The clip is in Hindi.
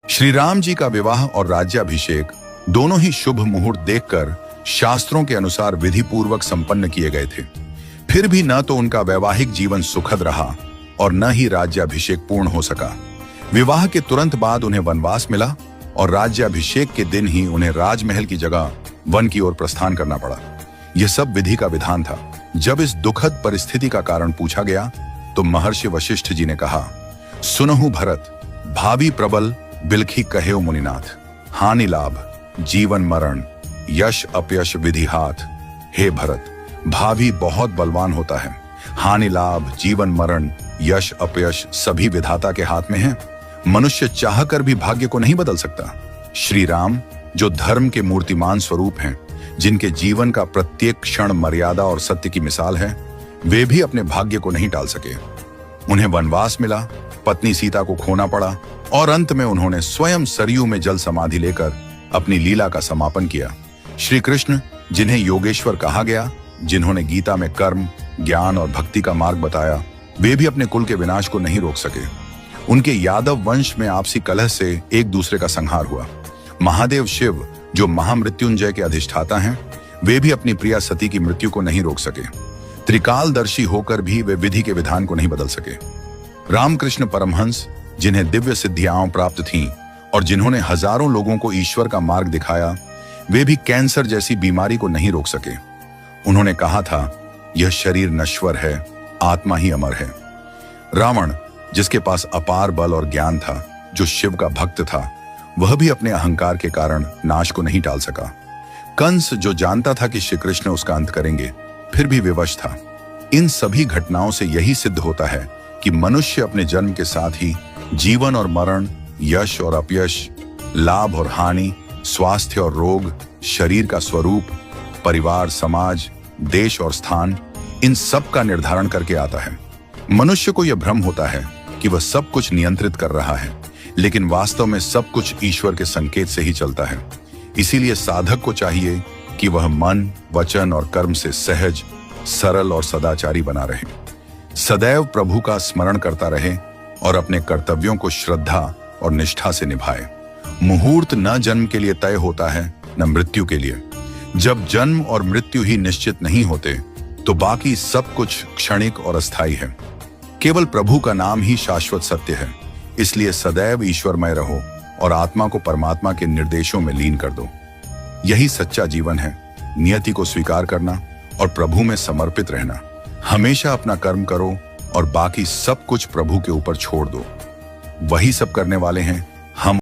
श्री राम जी का विवाह और राज्याभिषेक दोनों ही शुभ मुहूर्त देखकर शास्त्रों के अनुसार विधि पूर्वक संपन्न किए गए थे। फिर भी न तो उनका वैवाहिक जीवन सुखद रहा और न ही राज्याभिषेक पूर्ण हो सका। विवाह के तुरंत बाद उन्हें वनवास मिला और राज्याभिषेक के दिन ही उन्हें राजमहल की जगह वन की ओर प्रस्थान करना पड़ा। यह सब विधि का विधान था। जब इस दुखद परिस्थिति का कारण पूछा गया तो महर्षि वशिष्ठ जी ने कहा, सुनहु भरत, भावी प्रबल बिलखी कहेउ मुनिनाथ, हानि लाभ जीवन मरण यश अपयश विधि हाथ। हे भरत, भावी बहुत बलवान होता है, हानि लाभ जीवन मरण यश अपयश सभी विधाता के हाथ में है। मनुष्य चाहकर भी भाग्य को नहीं बदल सकता। श्री राम जो धर्म के मूर्तिमान स्वरूप हैं, जिनके जीवन का प्रत्येक क्षण मर्यादा और सत्य की मिसाल है, वे भी अपने भाग्य को नहीं टाल सके। उन्हें वनवास मिला, पत्नी सीता को खोना पड़ा और अंत में उन्होंने स्वयं सरयू में जल समाधि लेकर अपनी लीला का समापन किया। श्री कृष्ण जिन्हें योगेश्वर कहा गया, जिन्होंने गीता में कर्म, ज्ञान और भक्ति का मार्ग बताया, वे भी अपने कुल के विनाश को नहीं रोक सके। उनके यादव वंश में आपसी कलह से एक दूसरे का संहार हुआ। महादेव शिव जो महामृत्युंजय के अधिष्ठाता हैं, वे भी अपनी प्रिया सती की मृत्यु को नहीं रोक सके। त्रिकालदर्शी होकर भी वे विधि के विधान को नहीं बदल सके। रामकृष्ण परमहंस जिन्हें दिव्य सिद्धियां प्राप्त थीं और जिन्होंने हजारों लोगों को ईश्वर का मार्ग दिखाया, वे भी कैंसर जैसी बीमारी को नहीं रोक सके। उन्होंने कहा था, यह शरीर नश्वर है, आत्मा ही अमर है। रावण जिसके पास अपार बल और ज्ञान था, जो शिव का भक्त था, वह भी अपने अहंकार के कारण नाश को नहीं टाल सका। कंस जो जानता था कि श्री कृष्ण उसका अंत करेंगे, फिर भी विवश था। इन सभी घटनाओं से यही सिद्ध होता है कि मनुष्य अपने जन्म के साथ ही जीवन और मरण, यश और अपयश, लाभ और हानि, स्वास्थ्य और रोग, शरीर का स्वरूप, परिवार, समाज, देश और स्थान, इन सब का निर्धारण करके आता है। मनुष्य को यह भ्रम होता है कि वह सब कुछ नियंत्रित कर रहा है, लेकिन वास्तव में सब कुछ ईश्वर के संकेत से ही चलता है। इसीलिए साधक को चाहिए कि वह मन, वचन और कर्म से सहज, सरल और सदाचारी बना रहे, सदैव प्रभु का स्मरण करता रहे और अपने कर्तव्यों को श्रद्धा और निष्ठा से निभाए। मुहूर्त न जन्म के लिए तय होता है, न मृत्यु के लिए। जब जन्म और मृत्यु ही निश्चित नहीं होते, तो बाकी सब कुछ क्षणिक और अस्थायी है। केवल प्रभु का नाम ही शाश्वत सत्य है। इसलिए सदैव ईश्वरमय रहो और आत्मा को परमात्मा के निर्देशों में लीन कर दो। यही सच्चा जीवन है। नियति को स्वीकार करना और प्रभु में समर्पित रहना। हमेशा अपना कर्म करो और बाकी सब कुछ प्रभु के ऊपर छोड़ दो। वही सब करने वाले हैं हम।